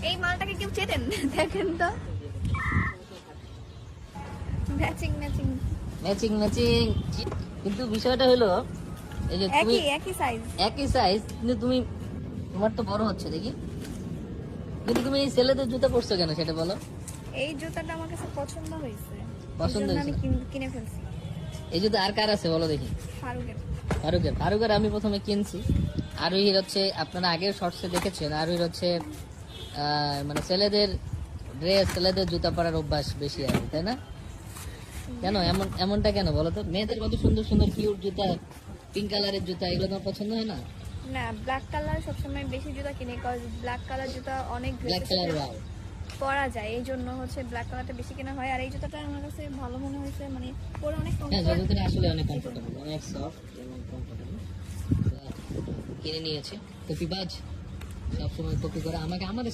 এই মালটাকে কেউ চেনেন? দেখেন তো, ম্যাচিং ম্যাচিং ম্যাচিং ম্যাচিং। কিন্তু বিষয়টা হলো এই যে তুমি একই সাইজ। একই সাইজ, কিন্তু তুমি তোমার তো বড় হচ্ছে দেখি, কিন্তু তুমি এই ছেলেদের জুতা পরছো কেন সেটা বলো। এই জুতাটা আমার কাছে পছন্দ হয়েছে, পছন্দ এইজন্য হয়েছে আমি না? কিনে ফেলছি। এই জুতা আর কার আছে বলো দেখি। ফারুকের। ফারুকের আমি প্রথমে কিনছি। আরোহীর হচ্ছে আপনারা আগের শর্টসে দেখেছেন, আরোহীর হচ্ছে মানে ছেলেদের ড্রেস, ছেলেদের জুতা পরার অভ্যাস বেশি আছে, তাই না? কেন এমনটা কেন বলো তো? মেয়েদের কত সুন্দর সুন্দর কিউট জুতা, পিঙ্ক কালারের জুতা, এগুলো তোমার পছন্দ হয় না? না, ব্ল্যাক কালার সবসময় বেশি জুতা কিনে, কজ ব্ল্যাক কালার জুতা অনেক ব্ল্যাক ড্রেসের কালার সাথে পরা যায়, এই জন্য হচ্ছে ব্ল্যাক কালারটা বেশি কেনা হয়। আর এই জুতাটা আমার কাছে ভালো মনে হয়েছে, মানে পরে অনেক হ্যাঁ, কমফোর্ট। জুতোটা আসলে অনেক কমফোর্টেবল, অনেক সফট এবং কমফোর্টেবল। কিনে নিয়েছে কপিবাজ, সবসময় কপি করে আমাকে আমাদের